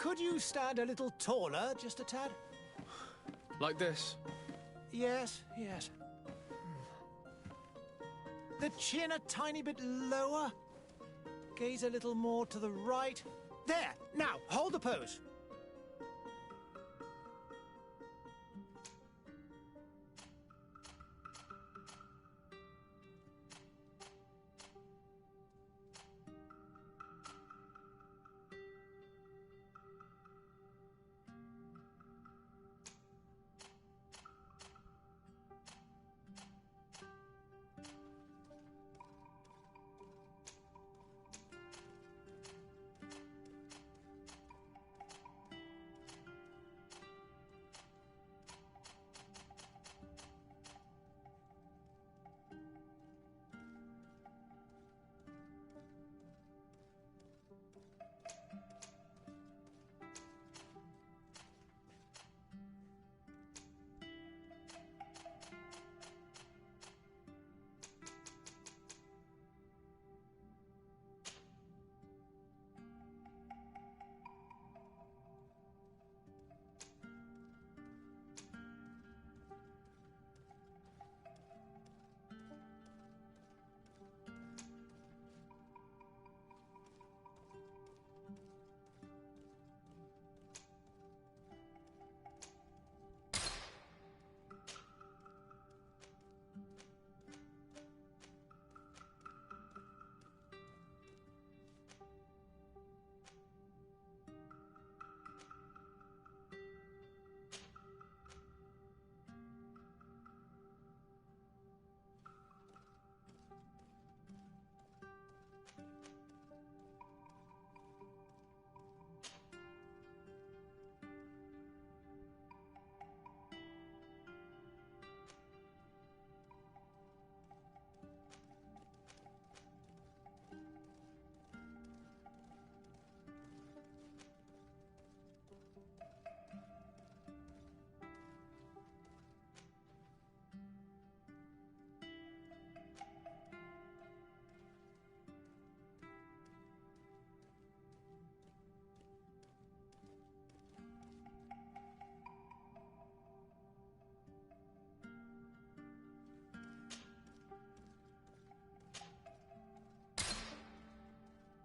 Could you stand a little taller, just a tad? Like this? Yes, yes. The chin a tiny bit lower. Gaze a little more to the right. There! Now, hold the pose.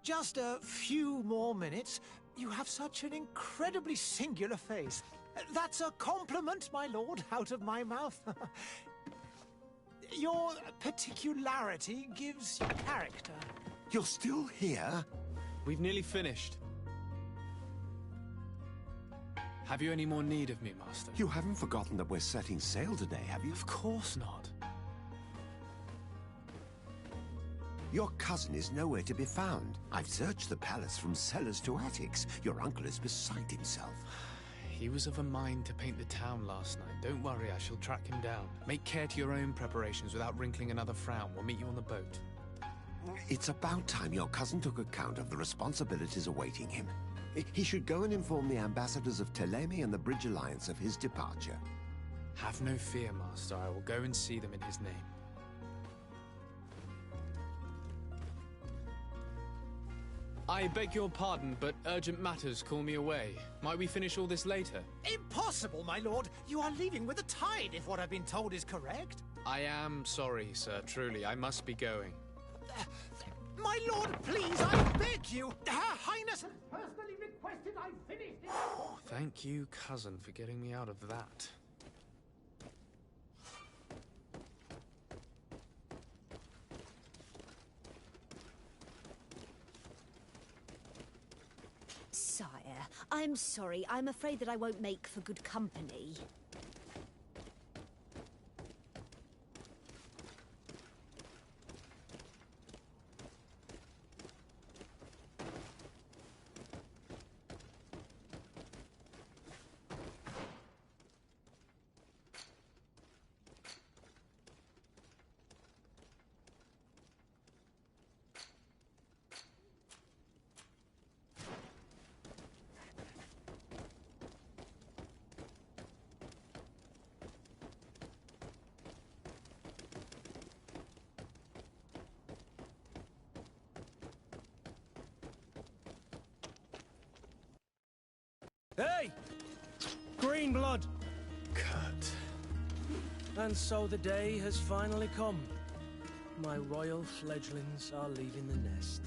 Just a few more minutes. You have such an incredibly singular face. That's a compliment, my lord, out of my mouth. Your particularity gives you character. You're still here? We've nearly finished. Have you any more need of me, Master? You haven't forgotten that we're setting sail today, have you? Of course not. Your cousin is nowhere to be found. I've searched the palace from cellars to attics. Your uncle is beside himself. He was of a mind to paint the town last night. Don't worry, I shall track him down. Make care to your own preparations without wrinkling another frown. We'll meet you on the boat. It's about time your cousin took account of the responsibilities awaiting him. He should go and inform the ambassadors of Teleme and the Bridge Alliance of his departure. Have no fear, Master. I will go and see them in his name. I beg your pardon, but urgent matters call me away. Might we finish all this later? Impossible, my lord. You are leaving with the tide, if what I've been told is correct. I am sorry, sir. Truly, I must be going. My lord, please, I beg you. Her Highness has personally requested I finish this. Thank you, cousin, for getting me out of that. Sire, I'm sorry. I'm afraid that I won't make for good company. Hey! Green blood! Kurt. And so the day has finally come. My royal fledglings are leaving the nest.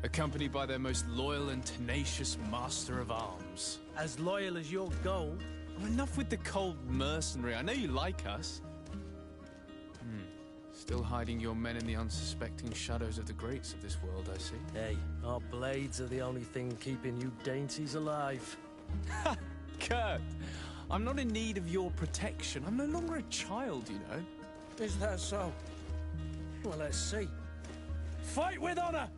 Accompanied by their most loyal and tenacious master of arms. As loyal as your gold. Oh, enough with the cold mercenary. I know you like us. Still hiding your men in the unsuspecting shadows of the greats of this world, I see. Hey, our blades are the only thing keeping you dainties alive. Ha! Kurt! I'm not in need of your protection. I'm no longer a child, you know. Is that so? Well, let's see. Fight with honor!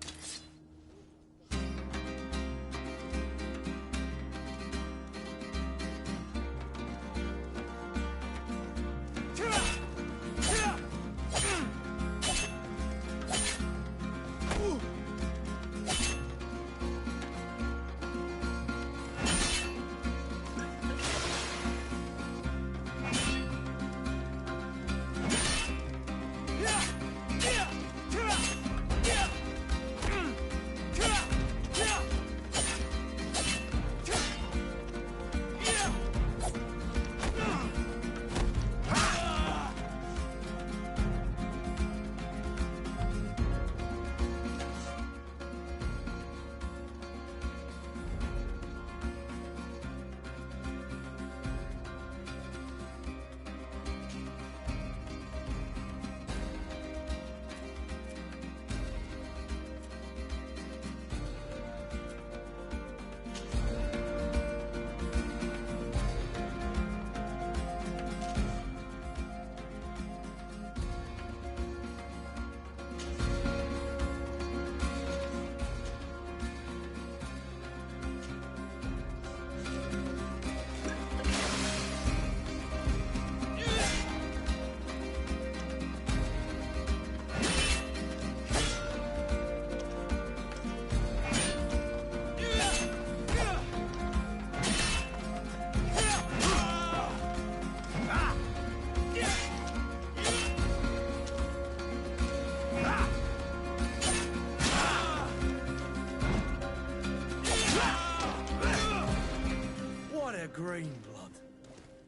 Green blood.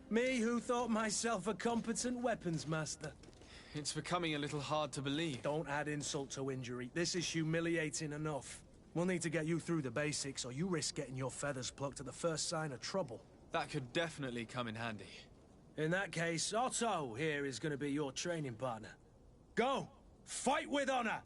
Me who thought myself a competent weapons master. It's becoming a little hard to believe. Don't add insult to injury. This is humiliating enough. We'll need to get you through the basics, or you risk getting your feathers plucked at the first sign of trouble. That could definitely come in handy. In that case, Otto here is going to be your training partner. Go! Fight with honor!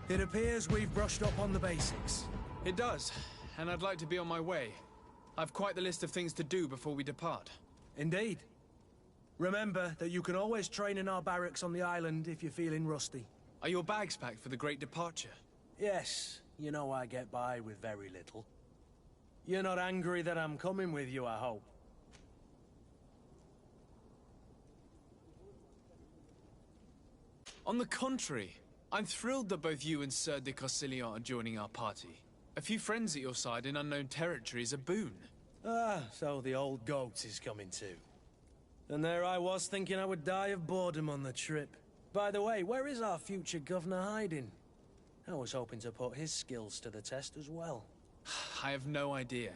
It appears we've brushed up on the basics. It does, and I'd like to be on my way. I've quite the list of things to do before we depart. Indeed. Remember that you can always train in our barracks on the island if you're feeling rusty. Are your bags packed for the great departure? Yes, you know I get by with very little. You're not angry that I'm coming with you, I hope. On the contrary, I'm thrilled that both you and Sir de Corsilion are joining our party. A few friends at your side in unknown territory is a boon. Ah, so the old goat is coming too. And there I was thinking I would die of boredom on the trip. By the way, where is our future governor hiding? I was hoping to put his skills to the test as well. I have no idea.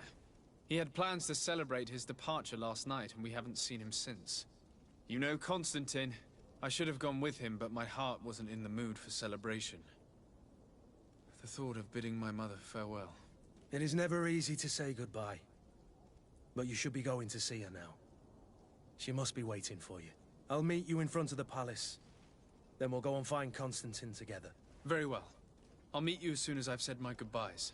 He had plans to celebrate his departure last night, and we haven't seen him since. You know Constantine. I should have gone with him, but my heart wasn't in the mood for celebration. The thought of bidding my mother farewell. It is never easy to say goodbye. But you should be going to see her now. She must be waiting for you. I'll meet you in front of the palace. Then we'll go and find Constantine together. Very well. I'll meet you as soon as I've said my goodbyes.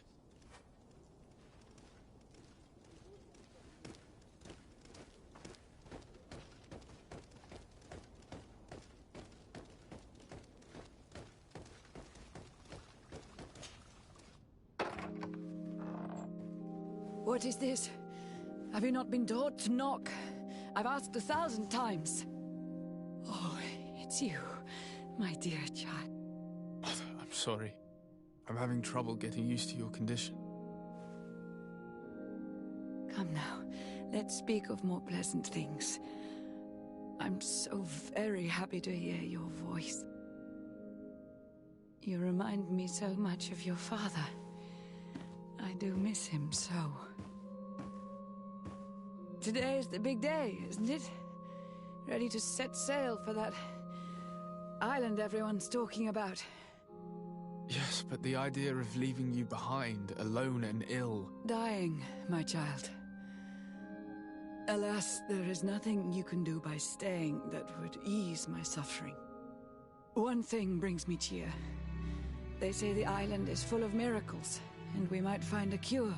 What is this? Have you not been taught to knock? I've asked 1,000 times. Oh, it's you, my dear child. Mother, I'm sorry. I'm having trouble getting used to your condition. Come now, let's speak of more pleasant things. I'm so very happy to hear your voice. You remind me so much of your father. I do miss him so. Today is the big day, isn't it? Ready to set sail for that island everyone's talking about. Yes, but the idea of leaving you behind, alone and ill... Dying, my child. Alas, there is nothing you can do by staying that would ease my suffering. One thing brings me cheer. They say the island is full of miracles, and we might find a cure.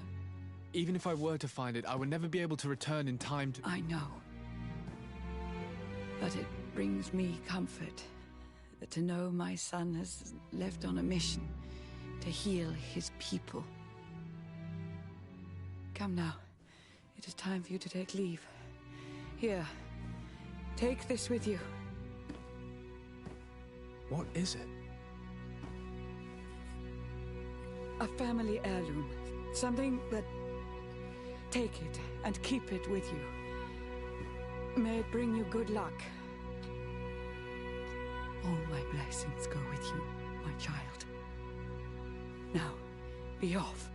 Even if I were to find it, I would never be able to return in time to... I know. But it brings me comfort to know my son has left on a mission to heal his people. Come now. It is time for you to take leave. Here. Take this with you. What is it? A family heirloom. Something that... Take it and keep it with you. May it bring you good luck. All my blessings go with you, my child. Now, be off.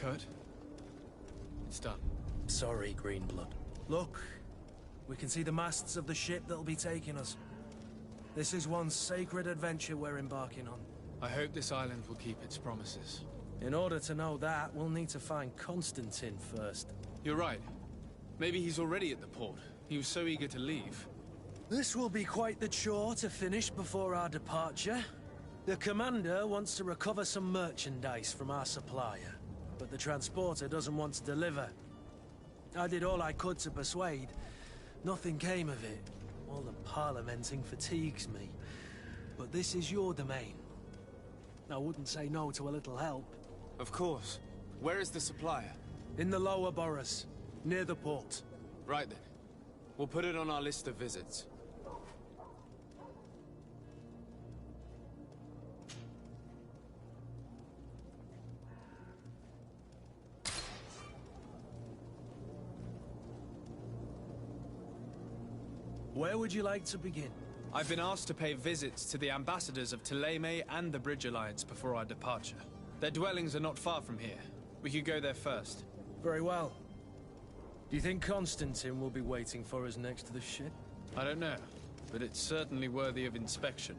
Kurt? It's done. Sorry, Greenblood. Look, we can see the masts of the ship that'll be taking us. This is one sacred adventure we're embarking on. I hope this island will keep its promises. In order to know that, we'll need to find Constantine first. You're right. Maybe he's already at the port. He was so eager to leave. This will be quite the chore to finish before our departure. The commander wants to recover some merchandise from our supplier, but the transporter doesn't want to deliver. I did all I could to persuade. Nothing came of it. All the parliamenting fatigues me. But this is your domain. I wouldn't say no to a little help. Of course. Where is the supplier? In the lower boroughs, near the port. Right then. We'll put it on our list of visits. Where would you like to begin? I've been asked to pay visits to the ambassadors of Thélème and the Bridge Alliance before our departure. Their dwellings are not far from here. We could go there first. Very well. Do you think Constantine will be waiting for us next to the ship? I don't know, but it's certainly worthy of inspection.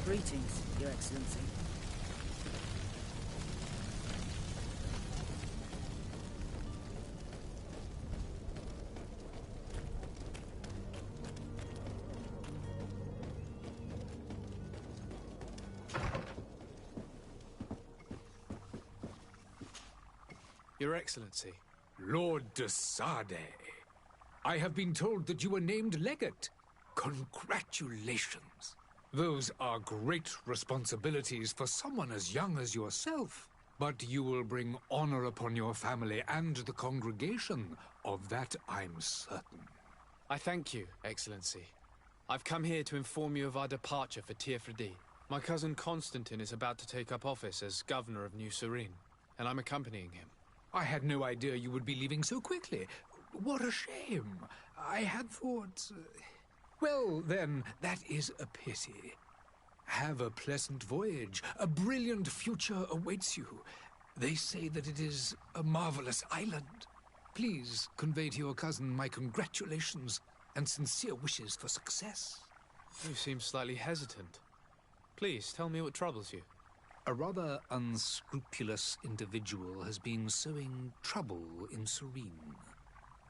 Greetings, Your Excellency. Your Excellency. Lord de Sade, I have been told that you were named legate. Congratulations. Those are great responsibilities for someone as young as yourself. But you will bring honor upon your family and the congregation. Of that I'm certain. I thank you, Excellency. I've come here to inform you of our departure for Tirfredi. My cousin Constantine is about to take up office as governor of New Serene, and I'm accompanying him. I had no idea you would be leaving so quickly. What a shame. I had thought... Well, then, that is a pity. Have a pleasant voyage. A brilliant future awaits you. They say that it is a marvelous island. Please convey to your cousin my congratulations and sincere wishes for success. You seem slightly hesitant. Please, tell me what troubles you. A rather unscrupulous individual has been sowing trouble in Serene.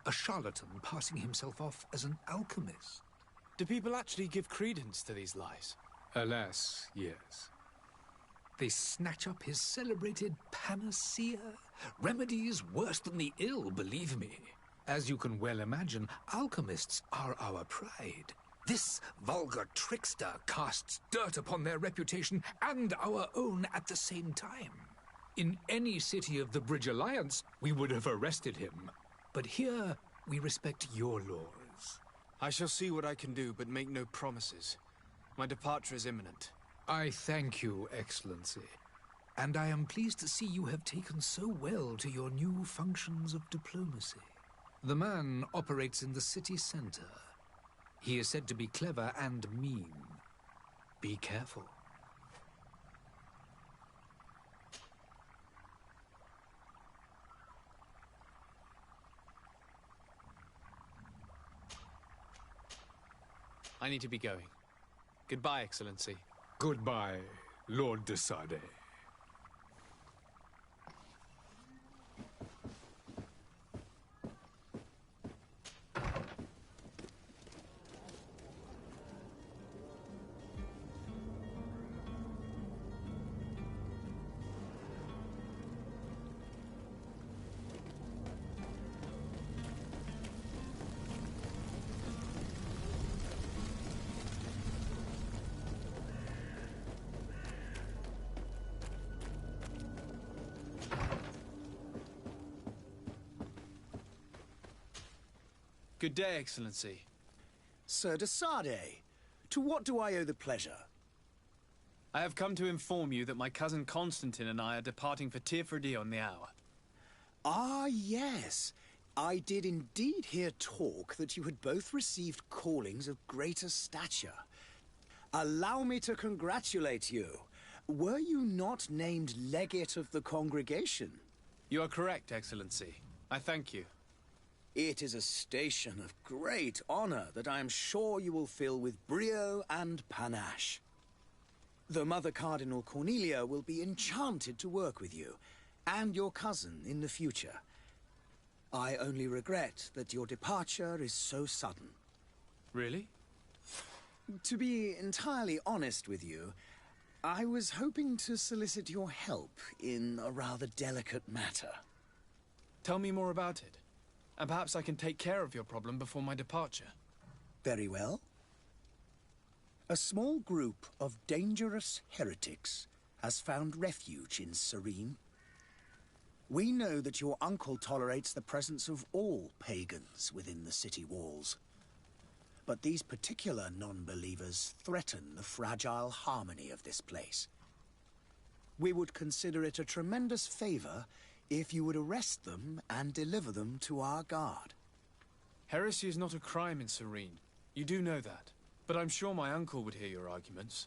A charlatan passing himself off as an alchemist. Do people actually give credence to these lies? Alas, yes. They snatch up his celebrated panacea. Remedies worse than the ill, believe me. As you can well imagine, alchemists are our pride. This vulgar trickster casts dirt upon their reputation and our own at the same time. In any city of the Bridge Alliance, we would have arrested him. But here, we respect your laws. I shall see what I can do, but make no promises. My departure is imminent. I thank you, Excellency. And I am pleased to see you have taken so well to your new functions of diplomacy. The man operates in the city center. He is said to be clever and mean. Be careful. I need to be going. Goodbye, Excellency. Goodbye, Lord de Sade. Good day, Excellency. Sir de Sade, to what do I owe the pleasure? I have come to inform you that my cousin Constantine and I are departing for Tirfredi on the hour. Ah, yes. I did indeed hear talk that you had both received callings of greater stature. Allow me to congratulate you. Were you not named legate of the congregation? You are correct, Excellency. I thank you. It is a station of great honor that I am sure you will fill with brio and panache. The Mother Cardinal Cornelia will be enchanted to work with you, and your cousin in the future. I only regret that your departure is so sudden. Really? To be entirely honest with you, I was hoping to solicit your help in a rather delicate matter. Tell me more about it, and perhaps I can take care of your problem before my departure. Very well. A small group of dangerous heretics has found refuge in Serene. We know that your uncle tolerates the presence of all pagans within the city walls. But these particular non-believers threaten the fragile harmony of this place. We would consider it a tremendous favor if you would arrest them and deliver them to our guard. Heresy is not a crime in Serene. You do know that. But I'm sure my uncle would hear your arguments.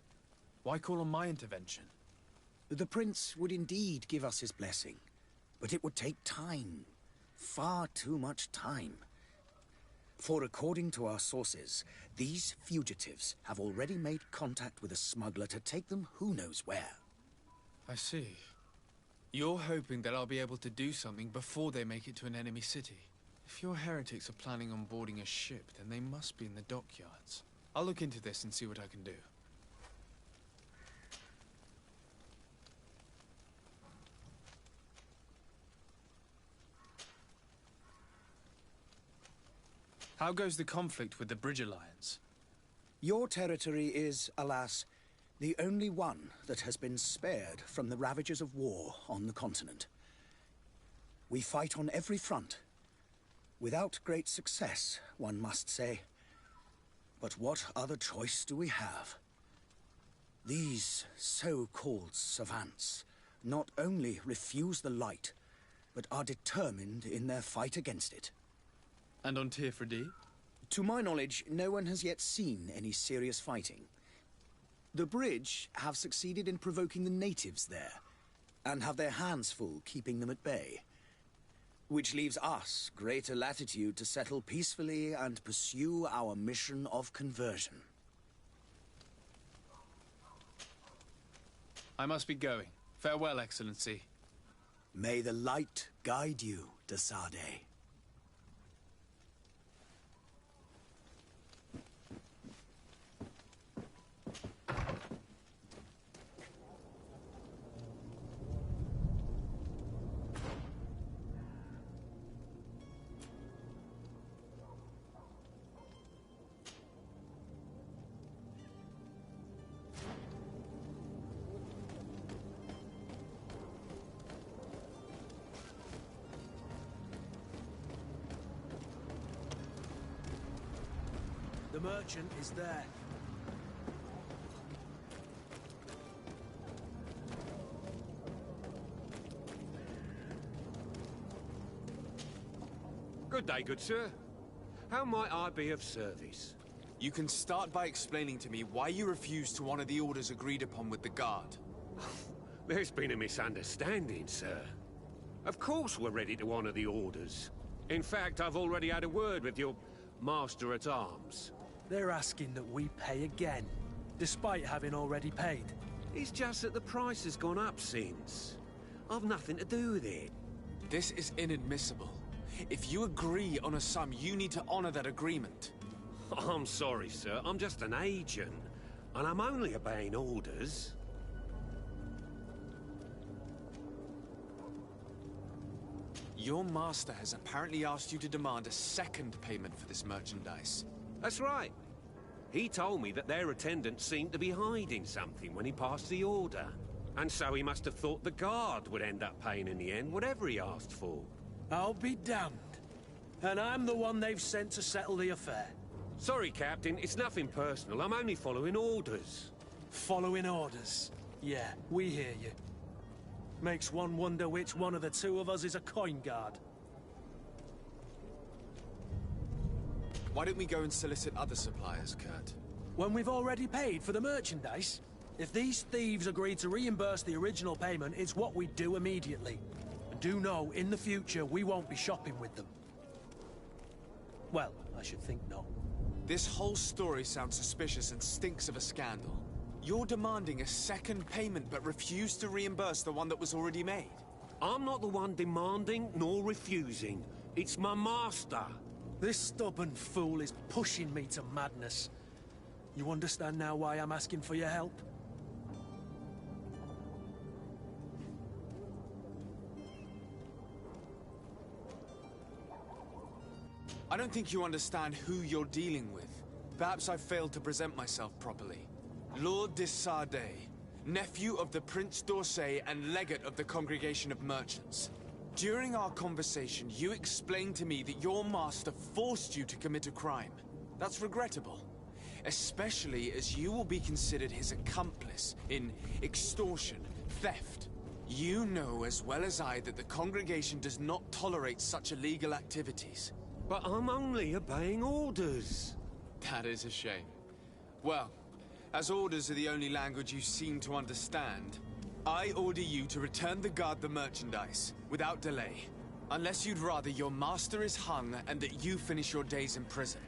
Why call on my intervention? The prince would indeed give us his blessing. But it would take time. Far too much time. For according to our sources, these fugitives have already made contact with a smuggler to take them who knows where. I see. You're hoping that I'll be able to do something before they make it to an enemy city. If your heretics are planning on boarding a ship, then they must be in the dockyards. I'll look into this and see what I can do. How goes the conflict with the Bridge Alliance? Your territory is, alas, the only one that has been spared from the ravages of war on the continent. We fight on every front. Without great success, one must say. But what other choice do we have? These so-called savants not only refuse the light, but are determined in their fight against it. And on Tirfredi? To my knowledge, no one has yet seen any serious fighting. The Bridge have succeeded in provoking the natives there, and have their hands full keeping them at bay. Which leaves us greater latitude to settle peacefully and pursue our mission of conversion. I must be going. Farewell, Excellency. May the light guide you, de Sade. The merchant is there. Good day, good sir. How might I be of service? You can start by explaining to me why you refused to honor the orders agreed upon with the guard. There's been a misunderstanding, sir. Of course we're ready to honor the orders. In fact, I've already had a word with your master-at-arms. They're asking that we pay again, despite having already paid. It's just that the price has gone up since. I've nothing to do with it. This is inadmissible. If you agree on a sum, you need to honor that agreement. I'm sorry, sir. I'm just an agent, and I'm only obeying orders. Your master has apparently asked you to demand a second payment for this merchandise. That's right. He told me that their attendant seemed to be hiding something when he passed the order. And so he must have thought the guard would end up paying in the end, whatever he asked for. I'll be damned. And I'm the one they've sent to settle the affair. Sorry, Captain, it's nothing personal. I'm only following orders. Following orders? Yeah, we hear you. Makes one wonder which one of the two of us is a coin guard. Why don't we go and solicit other suppliers, Kurt? When we've already paid for the merchandise? If these thieves agree to reimburse the original payment, it's what we do immediately. And do know, in the future, we won't be shopping with them. Well, I should think not. This whole story sounds suspicious and stinks of a scandal. You're demanding a second payment but refuse to reimburse the one that was already made. I'm not the one demanding nor refusing. It's my master. This stubborn fool is pushing me to madness. You understand now why I'm asking for your help? I don't think you understand who you're dealing with. Perhaps I failed to present myself properly. Lord de Sardet, nephew of the Prince d'Orsay and legate of the Congregation of Merchants. During our conversation, you explained to me that your master forced you to commit a crime. That's regrettable, especially as you will be considered his accomplice in extortion, theft. You know as well as I that the Congregation does not tolerate such illegal activities. But I'm only obeying orders. That is a shame. Well, as orders are the only language you seem to understand, I order you to return the guard the merchandise, without delay. Unless you'd rather your master is hung and that you finish your days in prison.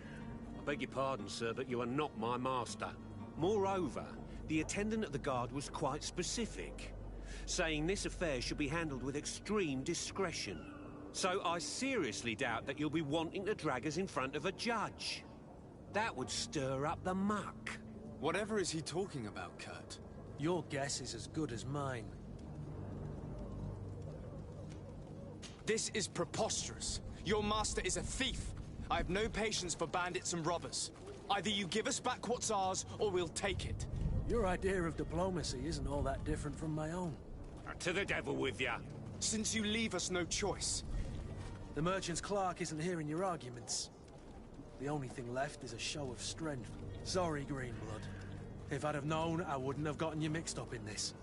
I beg your pardon, sir, but you are not my master. Moreover, the attendant at the guard was quite specific, saying this affair should be handled with extreme discretion. So I seriously doubt that you'll be wanting to drag us in front of a judge. That would stir up the muck. Whatever is he talking about, Kurt? Your guess is as good as mine. This is preposterous. Your master is a thief. I have no patience for bandits and robbers. Either you give us back what's ours, or we'll take it. Your idea of diplomacy isn't all that different from my own. To the devil with ya. Since you leave us no choice. The merchant's clerk isn't hearing your arguments. The only thing left is a show of strength. Sorry, Greenblood. If I'd have known, I wouldn't have gotten you mixed up in this.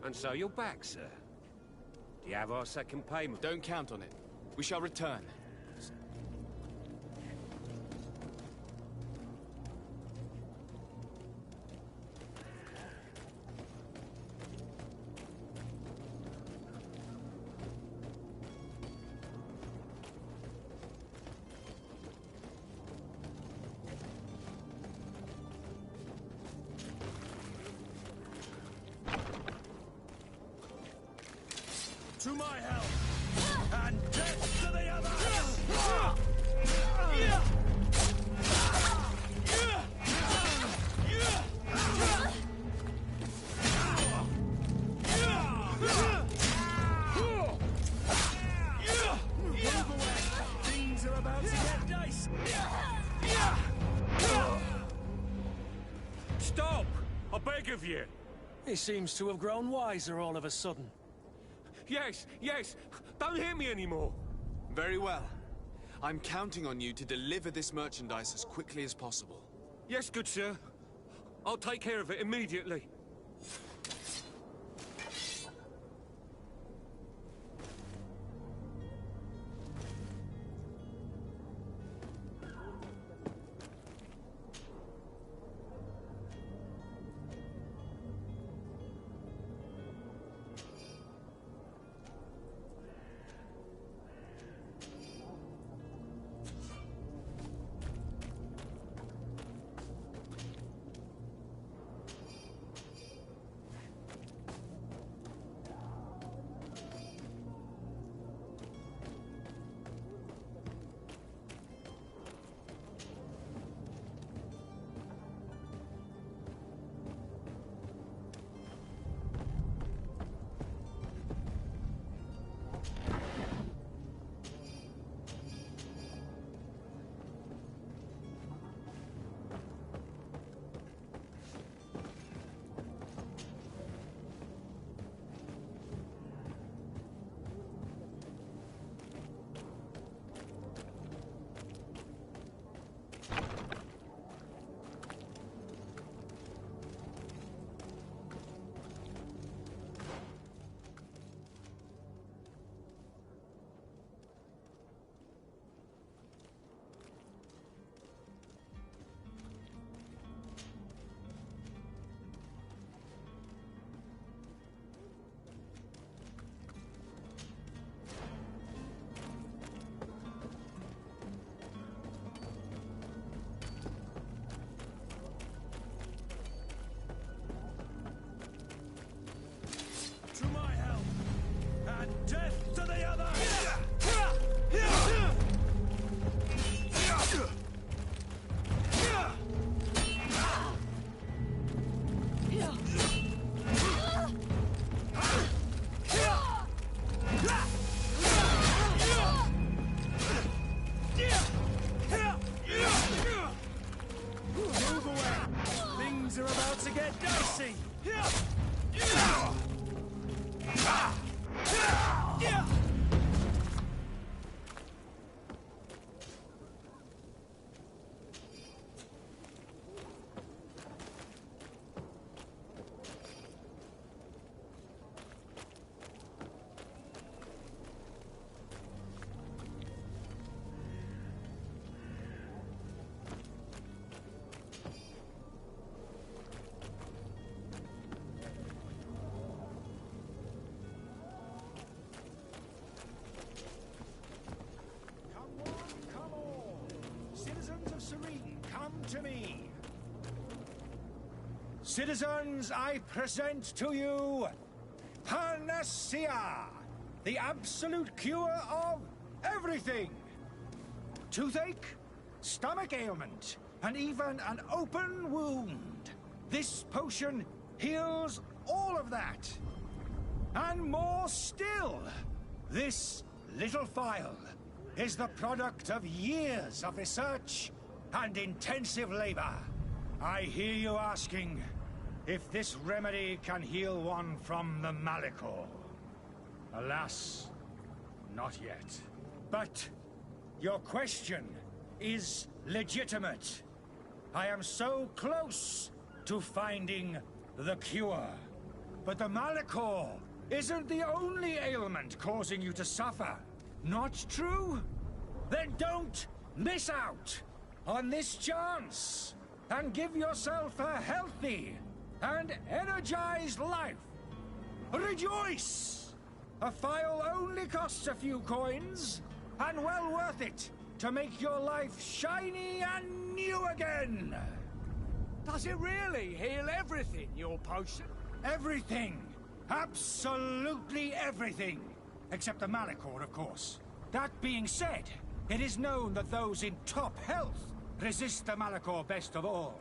And so you're back, sir. Do you have our second payment? Don't count on it. We shall return. To my help! And death to the other! Things are about to get dicey. Stop! I beg of you! He seems to have grown wiser all of a sudden. Yes, yes! Don't hit me anymore! Very well. I'm counting on you to deliver this merchandise as quickly as possible. Yes, good sir. I'll take care of it immediately. to get dicey. To me. Citizens, I present to you Panacea, the absolute cure of everything. Toothache, stomach ailment, and even an open wound. This potion heals all of that. And more still, this little phial is the product of years of research and intensive labor. I hear you asking if this remedy can heal one from the Malachor. Alas, not yet. But your question is legitimate. I am so close to finding the cure. But the Malachor isn't the only ailment causing you to suffer. Not true? Then don't miss out on this chance, and give yourself a healthy and energized life. Rejoice! A phial only costs a few coins, and well worth it to make your life shiny and new again. Does it really heal everything, your potion? Everything. Absolutely everything. Except the Malachor, of course. That being said, it is known that those in top health resist the Malachor best of all.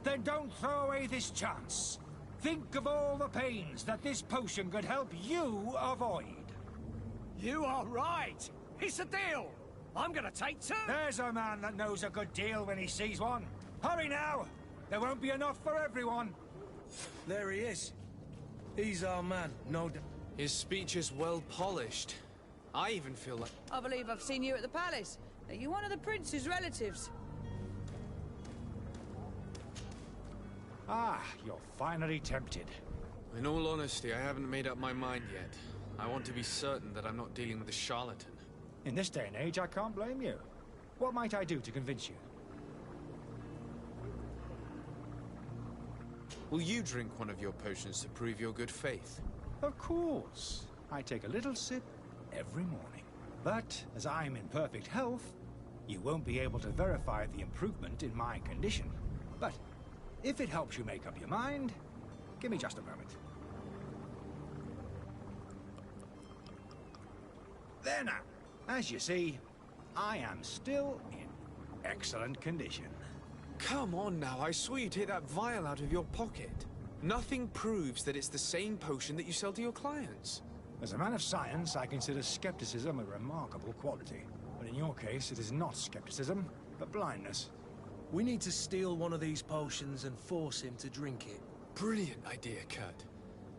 Then don't throw away this chance. Think of all the pains that this potion could help you avoid. You are right. It's a deal. I'm gonna take two. There's a man that knows a good deal when he sees one. Hurry now. There won't be enough for everyone. There he is. He's our man, no doubt. His speech is well polished. I even feel like... I believe I've seen you at the palace. Are you one of the prince's relatives? Ah, you're finally tempted. In all honesty, I haven't made up my mind yet. I want to be certain that I'm not dealing with a charlatan. In this day and age, I can't blame you. What might I do to convince you? Will you drink one of your potions to prove your good faith? Of course. I take a little sip every morning. But, as I'm in perfect health, you won't be able to verify the improvement in my condition. But, if it helps you make up your mind, give me just a moment. There now. As you see, I am still in excellent condition. Come on now, I saw you take that vial out of your pocket. Nothing proves that it's the same potion that you sell to your clients. As a man of science, I consider skepticism a remarkable quality. But in your case, it is not skepticism, but blindness. We need to steal one of these potions and force him to drink it. Brilliant idea, Kurt.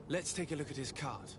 Let's take a look at his cart.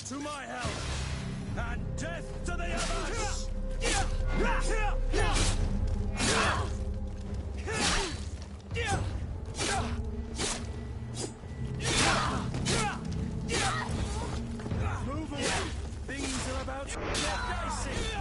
To my help, and death to the others! Move away! Things are about to get dicey!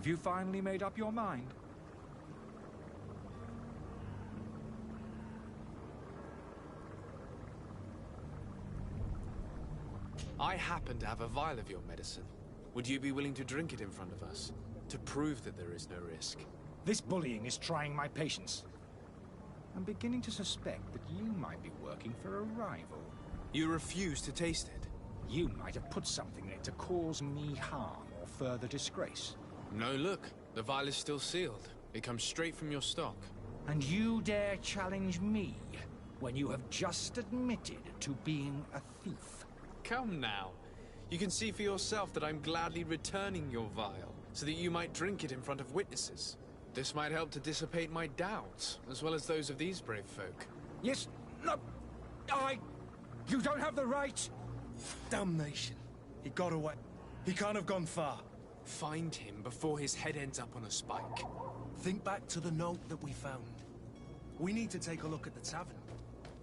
Have you finally made up your mind? I happen to have a vial of your medicine. Would you be willing to drink it in front of us? To prove that there is no risk? This bullying is trying my patience. I'm beginning to suspect that you might be working for a rival. You refuse to taste it? You might have put something in it to cause me harm or further disgrace. No, look. The vial is still sealed. It comes straight from your stock. And you dare challenge me when you have just admitted to being a thief? Come now. You can see for yourself that I'm gladly returning your vial, so that you might drink it in front of witnesses. This might help to dissipate my doubts, as well as those of these brave folk. Yes, no, You don't have the right! Damnation. He got away. He can't have gone far. Find him before his head ends up on a spike. Think back to the note that we found. We need to take a look at the tavern.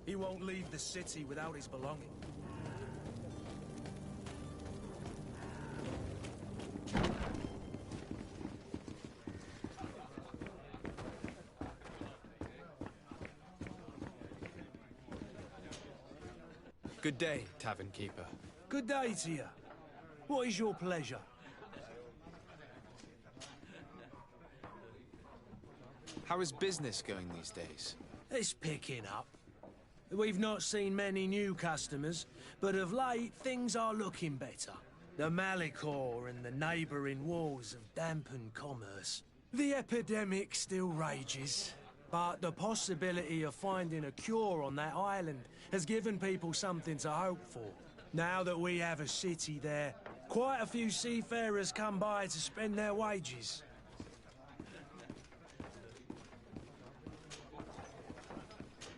He won't leave the city without his belongings. Good day, tavern keeper. Good day to you. What is your pleasure? How is business going these days? It's picking up. We've not seen many new customers, but of late things are looking better. The Malicor and the neighbouring wars have dampened commerce. The epidemic still rages, but the possibility of finding a cure on that island has given people something to hope for. Now that we have a city there, quite a few seafarers come by to spend their wages.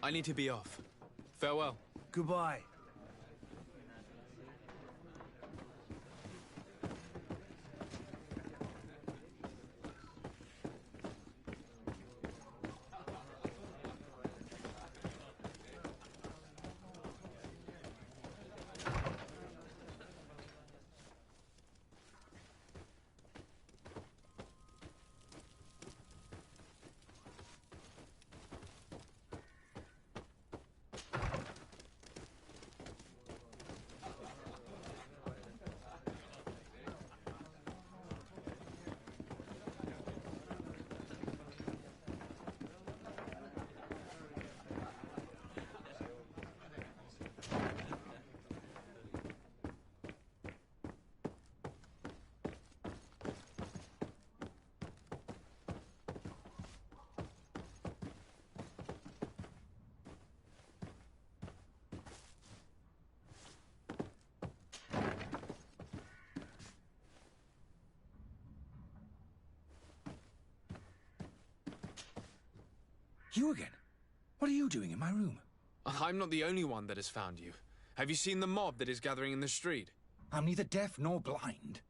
I need to be off. Farewell. Goodbye. You again? What are you doing in my room? I'm not the only one that has found you. Have you seen the mob that is gathering in the street? I'm neither deaf nor blind.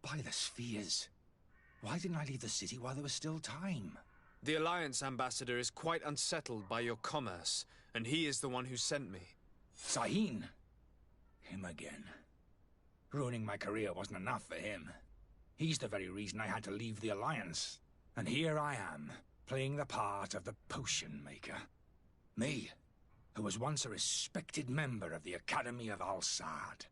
By the spheres. Why didn't I leave the city while there was still time? The Alliance ambassador is quite unsettled by your commerce, and he is the one who sent me. Sahin? Him again. Ruining my career wasn't enough for him. He's the very reason I had to leave the Alliance. And here I am, playing the part of the potion maker. Me, who was once a respected member of the Academy of Al-Saad.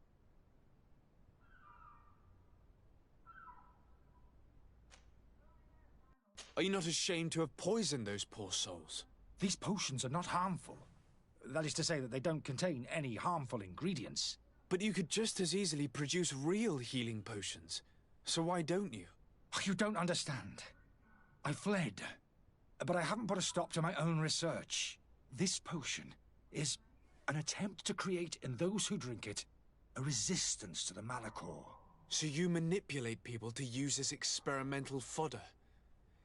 Are you not ashamed to have poisoned those poor souls? These potions are not harmful. That is to say that they don't contain any harmful ingredients. But you could just as easily produce real healing potions. So why don't you? Oh, you don't understand. I fled. But I haven't put a stop to my own research. This potion is an attempt to create in those who drink it a resistance to the Malicor. So you manipulate people to use as experimental fodder?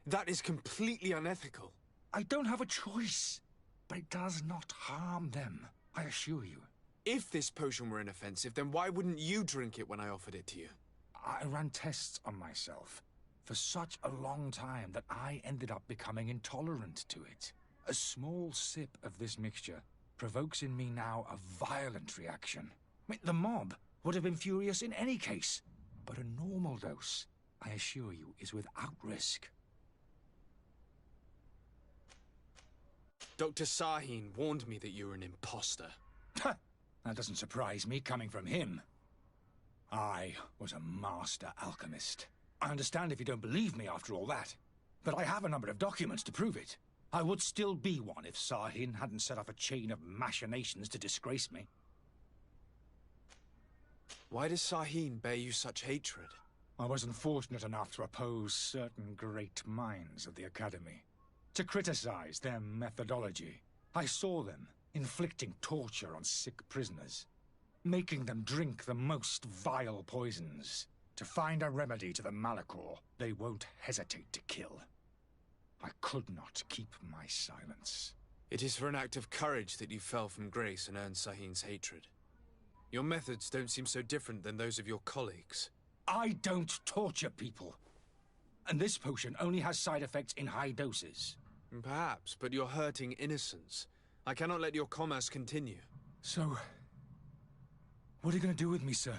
That is completely unethical. I don't have a choice, but it does not harm them, I assure you. If this potion were inoffensive, then why wouldn't you drink it when I offered it to you? I ran tests on myself for such a long time that I ended up becoming intolerant to it. A small sip of this mixture provokes in me now a violent reaction. I mean, the mob would have been furious in any case, but a normal dose I assure you, is without risk. Dr. Sahin warned me that you were an imposter. That doesn't surprise me, coming from him. I was a master alchemist. I understand if you don't believe me after all that, but I have a number of documents to prove it. I would still be one if Sahin hadn't set off a chain of machinations to disgrace me. Why does Sahin bear you such hatred? I wasn't fortunate enough to oppose certain great minds of the Academy, to criticize their methodology. I saw them inflicting torture on sick prisoners, making them drink the most vile poisons. To find a remedy to the Malachor, they won't hesitate to kill. I could not keep my silence. It is for an act of courage that you fell from grace and earned Sahin's hatred. Your methods don't seem so different than those of your colleagues. I don't torture people. And this potion only has side effects in high doses. Perhaps, but you're hurting innocents. I cannot let your commerce continue. So, what are you going to do with me, sir?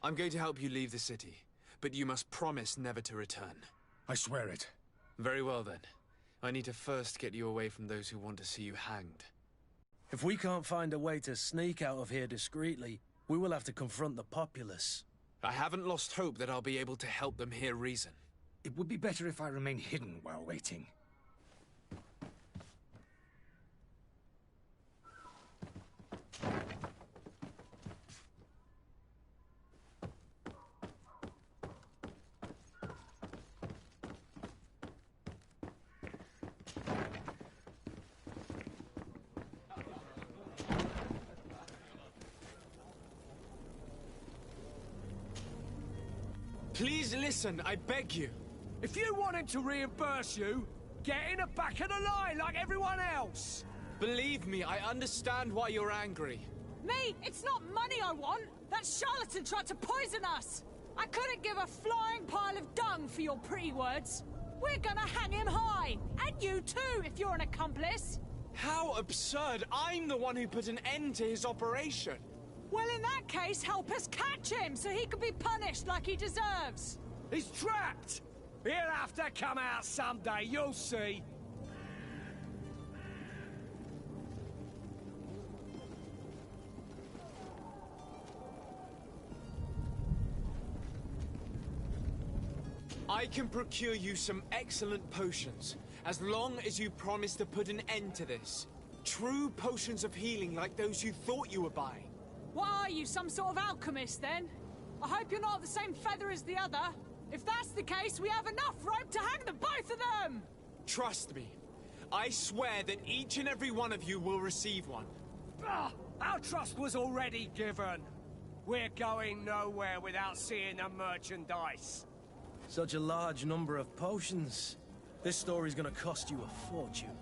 I'm going to help you leave the city, but you must promise never to return. I swear it. Very well then. I need to first get you away from those who want to see you hanged. If we can't find a way to sneak out of here discreetly, we will have to confront the populace. I haven't lost hope that I'll be able to help them hear reason. It would be better if I remain hidden while waiting. Please listen, I beg you. If you want him to reimburse you, get in the back of the line like everyone else! Believe me, I understand why you're angry. Me? It's not money I want! That charlatan tried to poison us! I couldn't give a flying pile of dung for your pretty words. We're gonna hang him high! And you too, if you're an accomplice! How absurd! I'm the one who put an end to his operation! Well, in that case, help us catch him so he can be punished like he deserves! He's trapped! He'll have to come out someday, you'll see! I can procure you some excellent potions, as long as you promise to put an end to this. True potions of healing like those you thought you were buying. What are you, some sort of alchemist, then? I hope you're not the same feather as the other. If that's the case, we have enough rope to hang the both of them! Trust me. I swear that each and every one of you will receive one. Our trust was already given. We're going nowhere without seeing the merchandise. Such a large number of potions. This story's gonna cost you a fortune.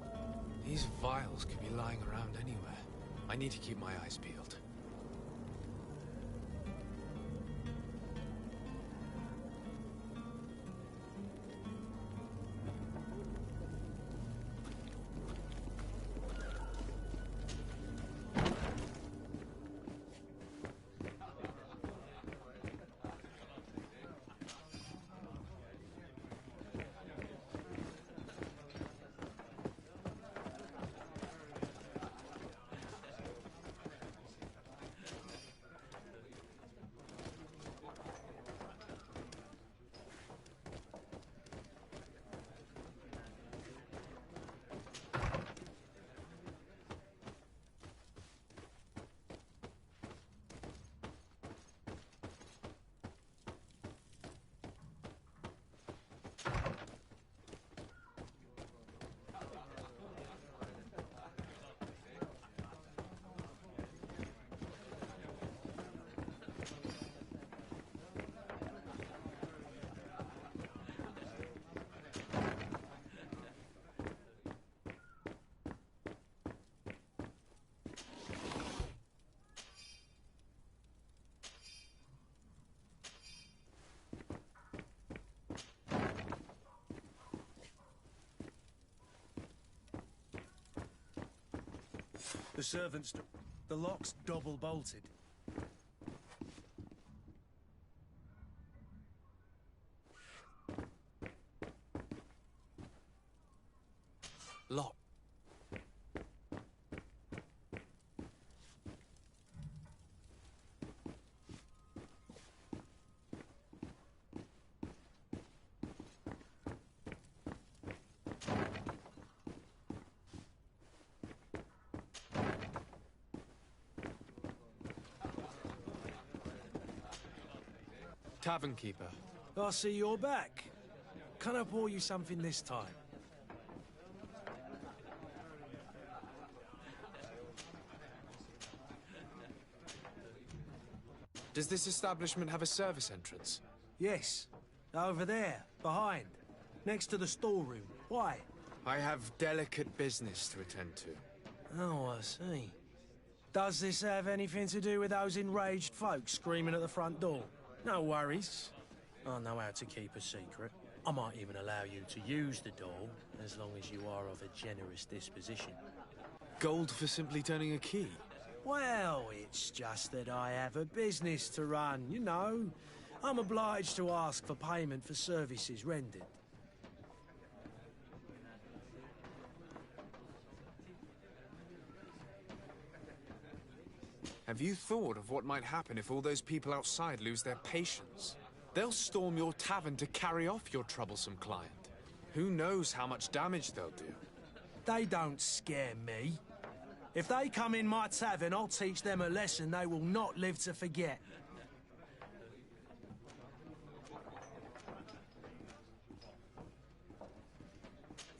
These vials could be lying around anywhere. I need to keep my eyes peeled. The servants... The lock's double-bolted. Lock. Tavern keeper. I see you're back. Can I pour you something this time? Does this establishment have a service entrance? Yes. Over there, behind. Next to the storeroom. Why? I have delicate business to attend to. Oh, I see. Does this have anything to do with those enraged folks screaming at the front door? No worries. I know how to keep a secret. I might even allow you to use the door, as long as you are of a generous disposition. Gold for simply turning a key? Well, it's just that I have a business to run, you know. I'm obliged to ask for payment for services rendered. Have you thought of what might happen if all those people outside lose their patience? They'll storm your tavern to carry off your troublesome client. Who knows how much damage they'll do? They don't scare me. If they come in my tavern, I'll teach them a lesson they will not live to forget.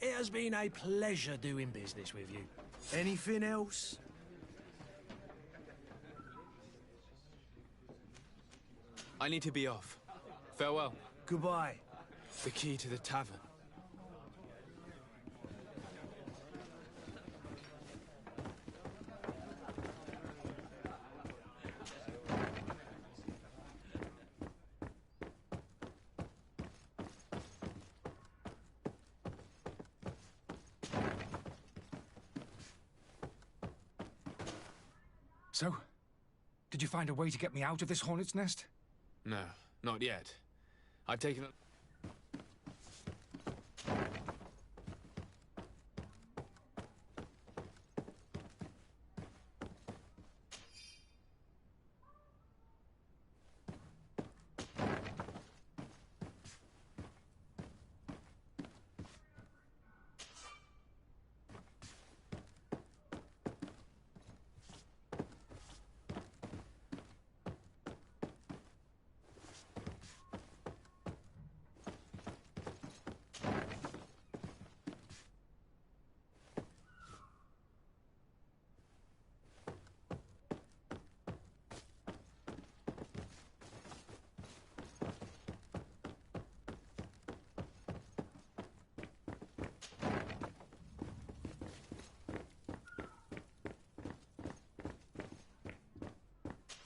It has been a pleasure doing business with you. Anything else? I need to be off. Farewell. Goodbye. The key to the tavern. So, did you find a way to get me out of this hornet's nest? No, not yet. I've taken a...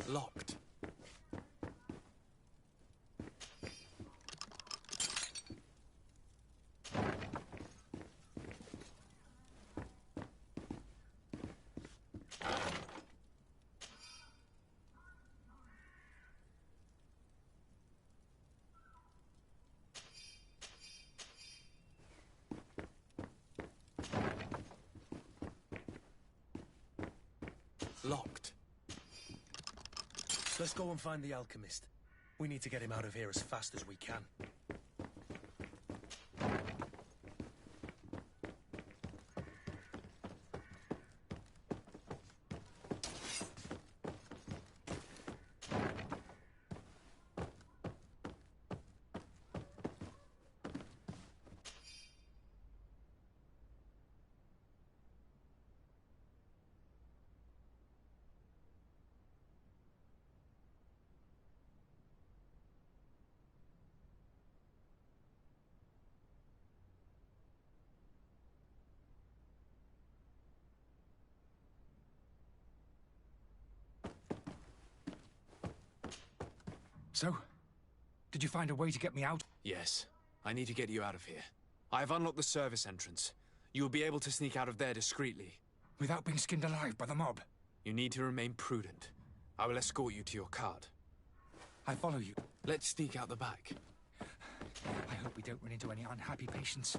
Locked. Locked. Let's go and find the alchemist. We need to get him out of here as fast as we can. So, did you find a way to get me out? Yes. I need to get you out of here. I have unlocked the service entrance. You will be able to sneak out of there discreetly. without being skinned alive by the mob. You need to remain prudent. I will escort you to your cart. I follow you. Let's sneak out the back. I hope we don't run into any unhappy patients.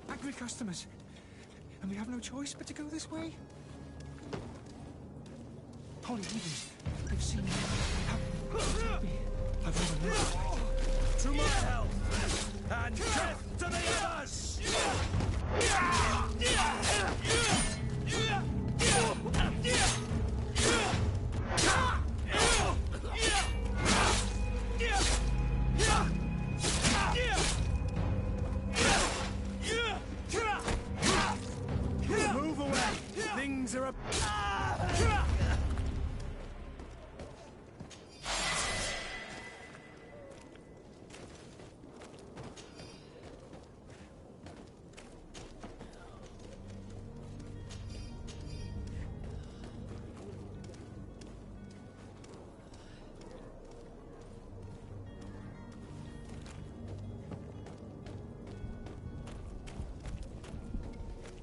Angry customers. And we have no choice but to go this way? Holy heavens, they've seen me. I've fallen in. To my health! And death to the others! Move away! Things are up.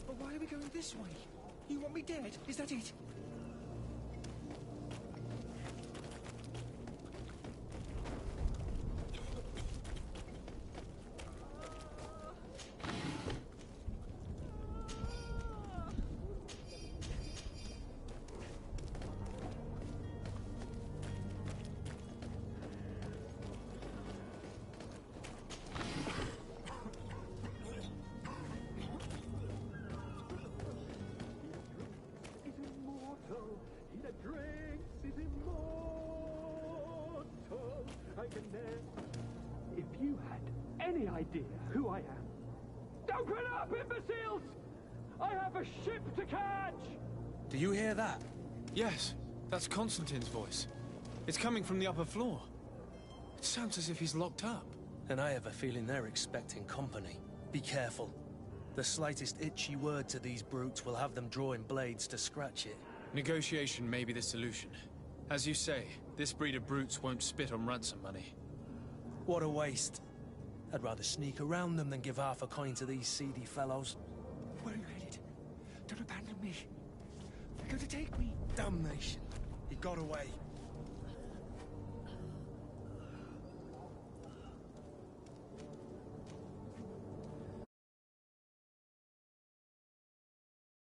But why are we going this way? You want me dead? Is that it? If you had any idea who I am, open up, imbeciles! I have a ship to catch! Do you hear that? Yes, that's Constantine's voice. It's coming from the upper floor. It sounds as if he's locked up. And I have a feeling they're expecting company. Be careful. The slightest itchy word to these brutes will have them drawing blades to scratch it. Negotiation may be the solution. As you say, this breed of brutes won't spit on ransom money. What a waste. I'd rather sneak around them than give half a coin to these seedy fellows. Where are you headed? Don't abandon me. They're going to take me. Damnation. He got away.